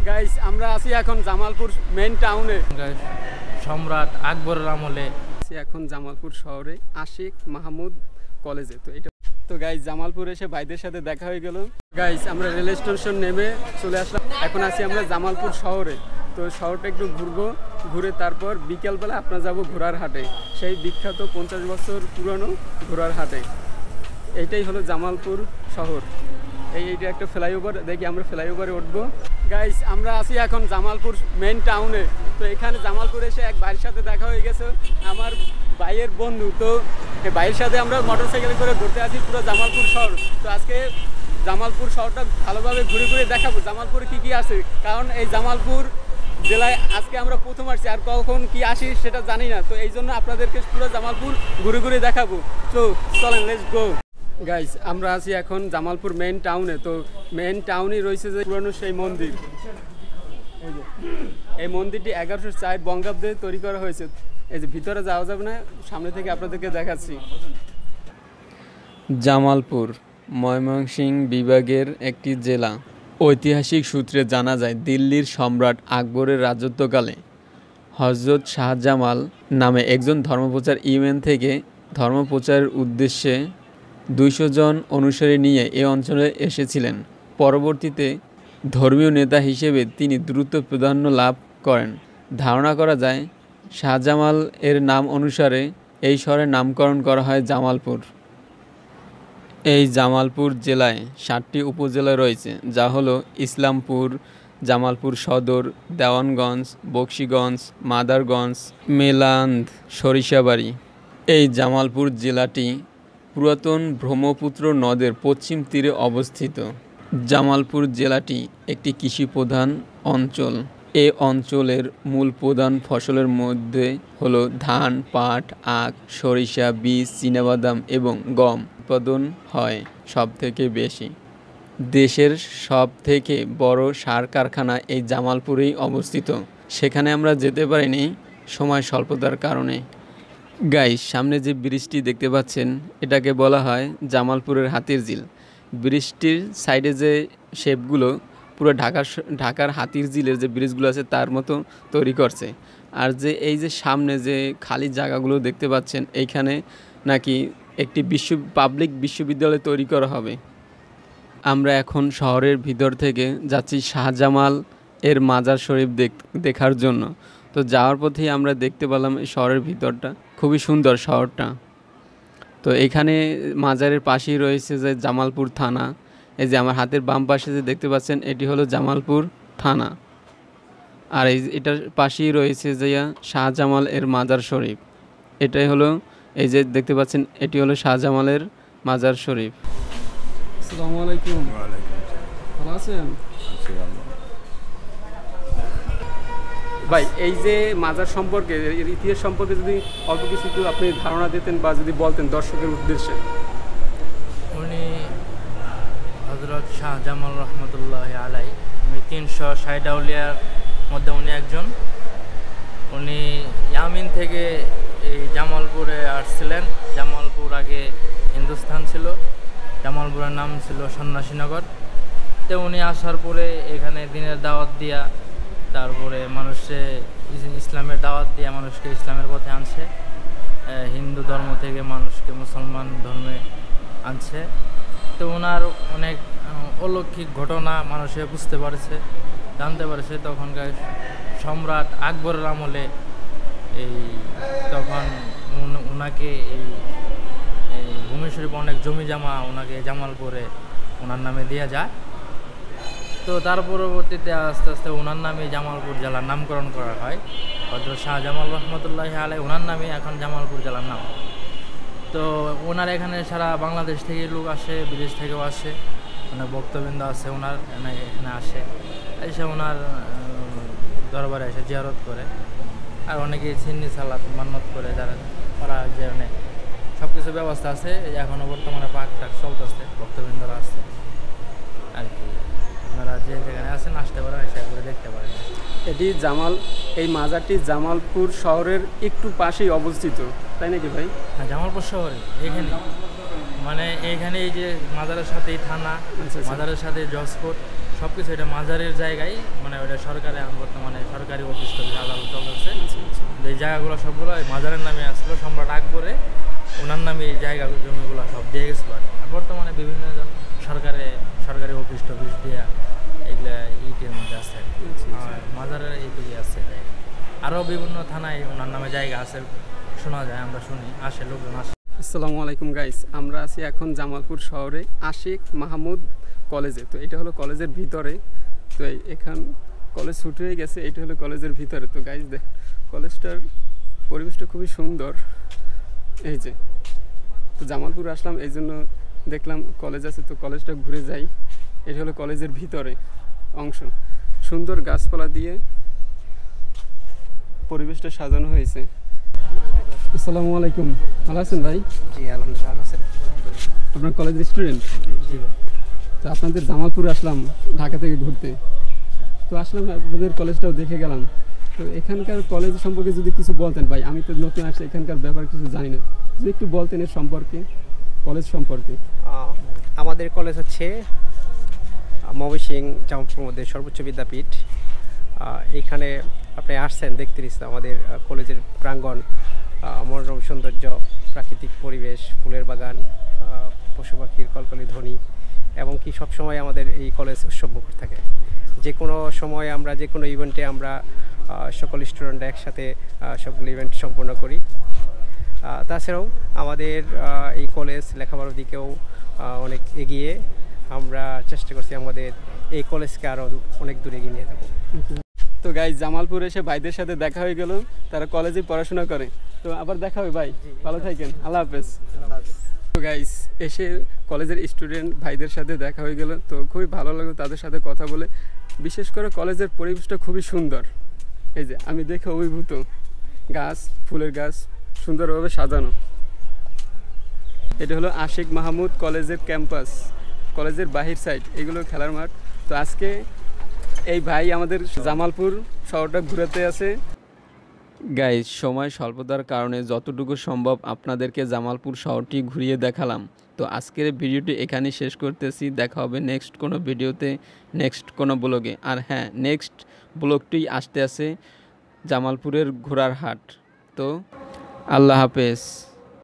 Guys আমরা আছি এখন জামালপুর মেইন টাউনে। সম্রাট আকবরের আমলে এখন জামালপুর শহরে আশিক মাহমুদ কলেজে। তো গাইস জামালপুর এসে ভাইদের সাথে দেখা হয়ে গেল। গাইস আমরা রেল স্টেশন নেমে চলে আসলাম, এখন আছি আমরা জামালপুর শহরে। তো শহরটা একটু ঘুরবো, ঘুরে তারপর বিকেলবেলা আপনারা যাবো ঘোড়ার হাটে, সেই বিখ্যাত 50 বছর পুরনো ঘোড়ার হাটে। এইটাই হলো জামালপুর শহর। এইটা একটা ফ্লাইওভার, দেখি আমরা ফ্লাইওভারে উঠবো। গাইস আমরা আছি এখন জামালপুর মেইন টাউনে। তো এখানে জামালপুর এসে এক ভাইয়ের সাথে দেখা হয়ে গেছে, আমার ভাইয়ের বন্ধু। তো এই ভাইয়ের সাথে আমরা মোটরসাইকেলে করে ঘুরতে আসি পুরো জামালপুর শহর। তো আজকে জামালপুর শহরটা ভালোভাবে ঘুরে ঘুরে দেখাবো জামালপুরে কী কী আছে, কারণ এই জামালপুর জেলায় আজকে আমরা প্রথম আসছি, আর কখন কি আসি সেটা জানি না। তো এই জন্য আপনাদেরকে পুরো জামালপুর ঘুরে ঘুরে দেখাবো। তো চলেন, লেটস গো। গাইস আমরা আছি এখন জামালপুর মেইন টাউনে। তো মেইন টাউনই রয়েছে যে পুরনো সেই মন্দির। এই মন্দিরটি 1104 বঙ্গাব্দে তৈরি করা হয়েছে। এই যে ভিতরে যাওয়া যাবে না, সামনে থেকে আপনাদেরকে দেখাচ্ছি। জামালপুর ময়মনসিংহ বিভাগের একটি জেলা। ঐতিহাসিক সূত্রে জানা যায় দিল্লির সম্রাট আকবরের রাজত্বকালে হযরত শাহজামাল নামে একজন ধর্মপ্রচার ইয়েমেন থেকে ধর্মপ্রচারের উদ্দেশ্যে 200 জন অনুসারী নিয়ে এ অঞ্চলে এসেছিলেন। পরবর্তীতে ধর্মীয় নেতা হিসেবে তিনি দ্রুত প্রাধান্য লাভ করেন। ধারণা করা যায় শাহজামাল এর নাম অনুসারে এই শহরের নামকরণ করা হয় জামালপুর। এই জামালপুর জেলায় 7টি উপজেলা রয়েছে, যা হলো ইসলামপুর, জামালপুর সদর, দেওয়ানগঞ্জ, বকশীগঞ্জ, মাদারগঞ্জ, মেলান্দ, সরিষাবাড়ি। এই জামালপুর জেলাটি পুরাতন ব্রহ্মপুত্র নদের পশ্চিম তীরে অবস্থিত। জামালপুর জেলাটি একটি কৃষিপ্রধান অঞ্চল। এ অঞ্চলের মূল প্রধান ফসলের মধ্যে হলো ধান, পাট, আখ, সরিষা, বীজ, চীনাবাদাম এবং গম উৎপাদন হয় সবথেকে বেশি। দেশের সবথেকে বড় সার কারখানা এই জামালপুরেই অবস্থিত। সেখানে আমরা যেতে পারিনি সময় স্বল্পতার কারণে। গাইস সামনে যে ব্রিজটি দেখতে পাচ্ছেন এটাকে বলা হয় জামালপুরের হাতির ঝিল। ব্রিজটির সাইডে যে শেপগুলো পুরো ঢাকার হাতির ঝিলের যে ব্রিজগুলো আছে তার মতো তৈরি করছে। আর যে এই যে সামনে যে খালি জায়গাগুলো দেখতে পাচ্ছেন, এইখানে নাকি একটি পাবলিক বিশ্ববিদ্যালয় তৈরি করা হবে। আমরা এখন শহরের ভিতর থেকে যাচ্ছি শাহজামাল এর মাজার শরীফ দেখার জন্য। তো যাওয়ার পথেই আমরা দেখতে পেলাম এই শহরের ভিতরটা খুবই সুন্দর শহরটা। তো এখানে মাজারের পাশেই রয়েছে যে জামালপুর থানা। এই যে আমার হাতের বাম পাশে যে দেখতে পাচ্ছেন এটি হলো জামালপুর থানা। আর এটার পাশেই রয়েছে যে শাহজামাল এর মাজার শরীফ। এটাই হলো, এই যে দেখতে পাচ্ছেন এটি হলো শাহজামালের মাজার শরীফ। আসসালামু আলাইকুম। ভালো আছেন ভাই? এই যে মাজার সম্পর্কে, এর ইতিহাস সম্পর্কে যদি অল্প কিছু একটু আপনি ধারণা দিতেন বা যদি বলতেন দর্শকের উদ্দেশ্যে। উনি হযরত শাহজামাল রহমতুল্লাহ আলাই, উনি 360 আউলিয়ার মধ্যে উনি একজন। উনি ইয়ামিন থেকে এই জামালপুরে আসছিলেন। জামালপুর আগে হিন্দুস্তান ছিল, জামালপুরের নাম ছিল সন্ন্যাসীনগর। তো উনি আসার পরে এখানে দিনের দাওয়াত দিয়া, তারপরে ইসলামের দাওয়াত দিয়ে মানুষকে ইসলামের পথে আনছে। হিন্দু ধর্ম থেকে মানুষকে মুসলমান ধর্মে আনছে। তো ওনার অনেক অলৌকিক ঘটনা মানুষে বুঝতে পারছে, জানতে পারছে। তখনকার সম্রাট আকবরের আমলে তখন ওনাকে এই ভূমি শরীফ অনেক জমি জমা ওনাকে জামালপুরে ওনার নামে দেওয়া যায়। তো তার পরবর্তীতে আস্তে আস্তে ওনার নামে জামালপুর জেলার নামকরণ করা হয়। হযরত শাহজামাল রহমতুল্লাহ আলাই ওনার নামে এখন জামালপুর জেলার নাম। তো ওনার এখানে সারা বাংলাদেশ থেকে লোক আসে, বিদেশ থেকেও আসে, অনেক ভক্তবৃন্দ আছে ওনার এখানে আসে, এসে ওনার দরবারে এসে জিয়ারত করে। আর অনেকে সিন্নি সালাত মান্নত করে, যারা ওরা যে অনেক সব কিছু ব্যবস্থা আছে। এখনও বর্তমানে পাক টাক চলতেছে, ভক্তবৃন্দরা আসছে আর কি। আপনারা যে যেখানে আছেন আসতে পারেন, এসে করে দেখতে পারেন। এই মাজারটি জামালপুর শহরের একটু পাশেই অবস্থিত, তাই নাকি ভাই? হ্যাঁ, জামালপুর শহরে এখানে, মানে এইখানে এই যে মাজারের সাথে থানা, মাজারের সাথে জজকোর্ট, সব কিছু এটা মাজারের জায়গায়, মানে ওটা সরকারে বর্তমানে সরকারি অফিস টফিস আদালত চলতেছে। এই জায়গাগুলো সবগুলো মাজারের নামে আসলো, সম্রাট আকবরে ওনার নামে এই জায়গা জমিগুলো সব দিয়ে গেছিলো। আর বর্তমানে বিভিন্ন সরকারি অফিস টফিস দিয়া এগুলা ইটের মধ্যে আছে। আর মাজারের এইদিকে আছে জায়গা, আরও বিভিন্ন থানায় ওনার নামে জায়গা আছে, শোনা যায়, আমরা শুনি, আসে লোকজন আসে। আসসালামু আলাইকুম গাইস, আমরা আছি এখন জামালপুর শহরে আশিক মাহমুদ কলেজে। তো এটা হলো কলেজের ভিতরে। তো এখান কলেজ ছুটি হয়ে গেছে, এটা হলো কলেজের ভিতরে। তো গাইস দেখ, কলেজটার পরিবেশটা খুবই সুন্দর। এই যে তো জামালপুর আসলাম, এই জন্য দেখলাম কলেজ আছে, তো কলেজটা ঘুরে যাই। এটা হলো কলেজের ভিতরে অংশ, সুন্দর গাছপালা দিয়ে পরিবেশটা সাজানো হয়েছে। আসসালামু আলাইকুম, ভালো আছেন ভাই? জি আলহামদুলিল্লাহ ভালো আছেন। আপনার কলেজের স্টুডেন্ট? জি তো আপনাদের জামালপুর আসলাম ঢাকা থেকে ঘুরতে। তো আসলাম, আপনাদের কলেজটাও দেখে গেলাম। তো এখানকার কলেজ সম্পর্কে যদি কিছু বলতেন ভাই, আমি তো নতুন আসলে এখানকার ব্যাপারে কিছু জানি না, যদি একটু বলতেন এর সম্পর্কে, কলেজ সম্পর্কে। আমাদের কলেজ হচ্ছে ময়মনসিংহ জামালপুরের মধ্যে সর্বোচ্চ বিদ্যাপীঠ। এইখানে আপনি আসছেন, দেখতে দিচ্ছে আমাদের কলেজের প্রাঙ্গণ, মনোরম সৌন্দর্য, প্রাকৃতিক পরিবেশ, ফুলের বাগান, পশু পাখির কলকলি ধ্বনি, এবং কি সবসময় আমাদের এই কলেজ উৎসবমুখর থাকে। যে কোনো সময় আমরা যে কোনো ইভেন্টে আমরা সকল স্টুডেন্টরা একসাথে সবগুলো ইভেন্ট সম্পন্ন করি। তাছাড়াও আমাদের এই কলেজ লেখাপড়ার দিকেও অনেক এগিয়ে। আমরা চেষ্টা করছি আমাদের এই কলেজকে আরও অনেক দূরে এগিয়ে নিয়ে যাবো। তো গাইজ, জামালপুর এসে ভাইদের সাথে দেখা হয়ে গেল, তারা কলেজে পড়াশোনা করে। তো আবার দেখা হবে ভাই, ভালো থাকেন, আল্লাহ হাফেজ। তো গাইজ, এসে কলেজের স্টুডেন্ট ভাইদের সাথে দেখা হয়ে গেল, তো খুবই ভালো লাগলো তাদের সাথে কথা বলে। বিশেষ করে কলেজের পরিবেশটা খুবই সুন্দর। এই যে আমি দেখে অভিভূত, গাছ, ফুলের গাছ সুন্দরভাবে সাজানো। এটা হলো আশিক মাহমুদ কলেজের ক্যাম্পাস, কলেজের বাহির সাইড, এগুলো খেলার মাঠ। তো আজকে এই ভাই আমাদের জামালপুর শহরটা ঘুরাতে আছে। গাইজ, সময় স্বল্পতার কারণে যতটুকু সম্ভব আপনাদেরকে জামালপুর শহরটি ঘুরিয়ে দেখালাম। তো আজকের ভিডিওটি এখানেই শেষ করতেছি। দেখা হবে নেক্সট কোনো ভিডিওতে, নেক্সট কোনো ব্লগে। আর হ্যাঁ, নেক্সট ব্লগটি আসতে আছে জামালপুরের ঘোড়ার হাট। তো আল্লাহ হাফেজ।